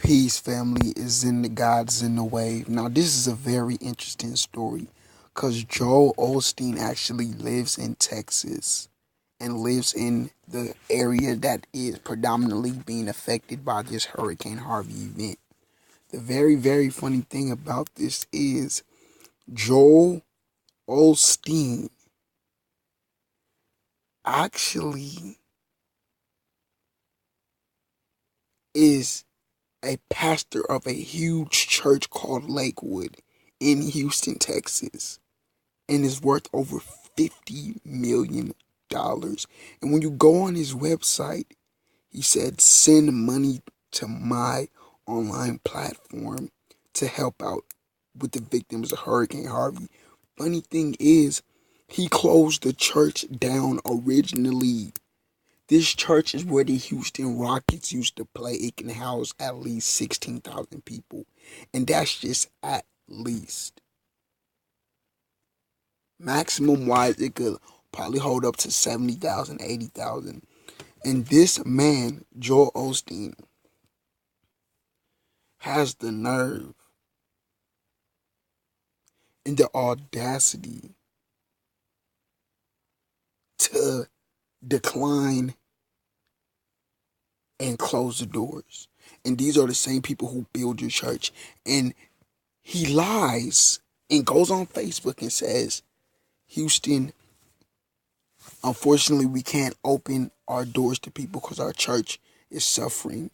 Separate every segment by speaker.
Speaker 1: Peace, family. Is in the God's in the Wave. Now, this is a very interesting story because Joel Osteen actually lives in Texas and lives in the area that is predominantly being affected by this Hurricane Harvey event. The very, very funny thing about this is Joel Osteen actually is a pastor of a huge church called Lakewood in Houston, Texas, and is worth over $50 million. And when you go on his website, he said, send money to my online platform to help out with the victims of Hurricane Harvey. Funny thing is, he closed the church down originally. This church is where the Houston Rockets used to play. It can house at least 16,000 people. And that's just at least. Maximum wise, it could probably hold up to 70,000, 80,000. And this man, Joel Osteen, has the nerve and the audacity to decline and close the doors. And these are the same people who build your church. And he lies and goes on Facebook and says, Houston, unfortunately, we can't open our doors to people because our church is suffering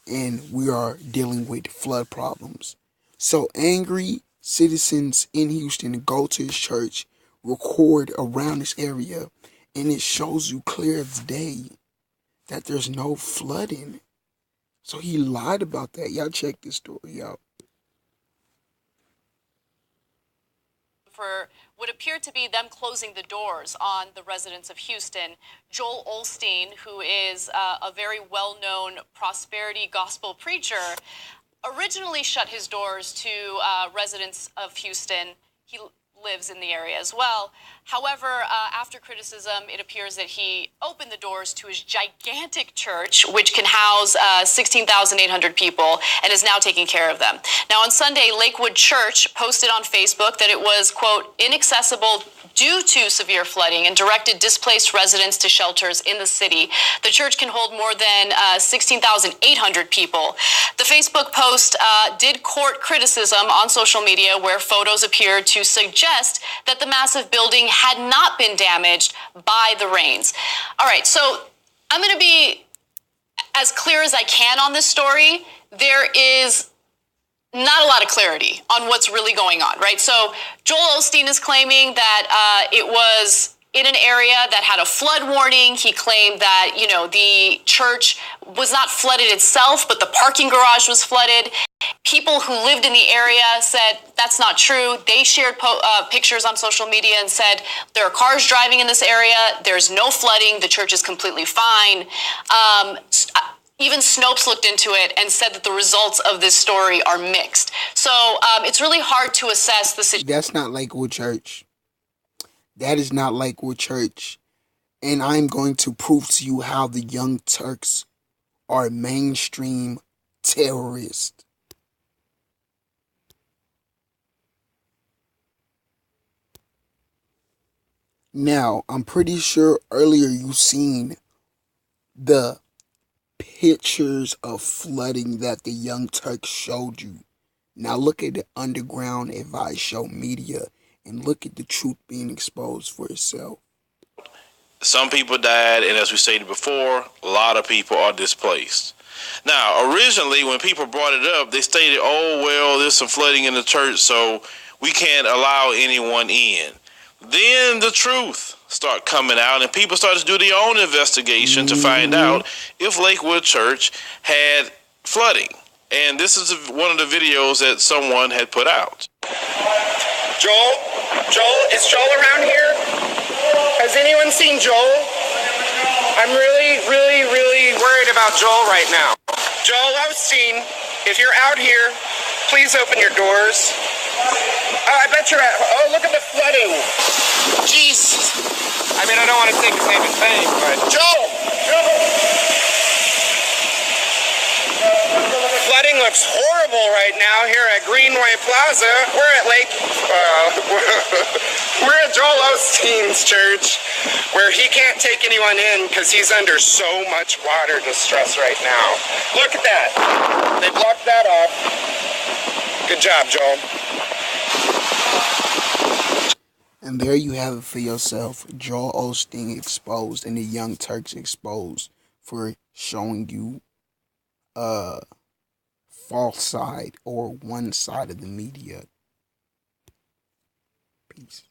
Speaker 1: and we are dealing with flood problems. So angry citizens in Houston go to his church, record around this area, and it shows you clear as day that there's no flooding. So he lied about that. Y'all check this story out.
Speaker 2: For what appeared to be them closing the doors on the residents of Houston, Joel Osteen, who is a very well-known prosperity gospel preacher, originally shut his doors to residents of Houston. He lives in the area as well. However, after criticism, it appears that he opened the doors to his gigantic church, which can house 16,800 people, and is now taking care of them. Now, on Sunday, Lakewood Church posted on Facebook that it was, quote, inaccessible due to severe flooding and directed displaced residents to shelters in the city. The church can hold more than 16,800 people. The Facebook post did court criticism on social media, where photos appeared to suggest that the massive building had not been damaged by the rains. All right, so I'm going to be as clear as I can on this story. There is not a lot of clarity on what's really going on, right? So Joel Osteen is claiming that it was in an area that had a flood warning. He claimed that, the church was not flooded itself, but the parking garage was flooded. People who lived in the area said that's not true. They shared pictures on social media and said there are cars driving in this area. There's no flooding. The church is completely fine. Even Snopes looked into it and said that the results of this story are mixed. So it's really hard to assess the situation.
Speaker 1: That's not Lakewood Church. That is not Lakewood Church. And I'm going to prove to you how the Young Turks are mainstream terrorists. Now, I'm pretty sure earlier you seen the pictures of flooding that the Young Turks showed you. Now look at the underground advice show media and look at the truth being exposed for itself.
Speaker 3: Some people died, and as we stated before, a lot of people are displaced. Now, originally, when people brought it up, they stated, oh, well, there's some flooding in the church, so we can't allow anyone in. Then the truth start coming out, and people start to do their own investigation to find out if Lakewood Church had flooding. And this is one of the videos that someone had put out.
Speaker 4: Joel, is Joel around here? Has anyone seen Joel? I'm really, really, really worried about Joel right now. Joel Osteen, if you're out here, please open your doors. Oh, I bet you're at, oh, look at the flooding. Jesus. I mean, I don't want to take his name in vain, but Joel! flooding looks horrible right now here at Greenway Plaza. We're at we're at Joel Osteen's church, where he can't take anyone in because he's under so much water distress right now. Look at that. They blocked that off. Good job, Joel.
Speaker 1: And there you have it for yourself. Joel Osteen exposed and the Young Turks exposed for showing you false side or one side of the media. Peace.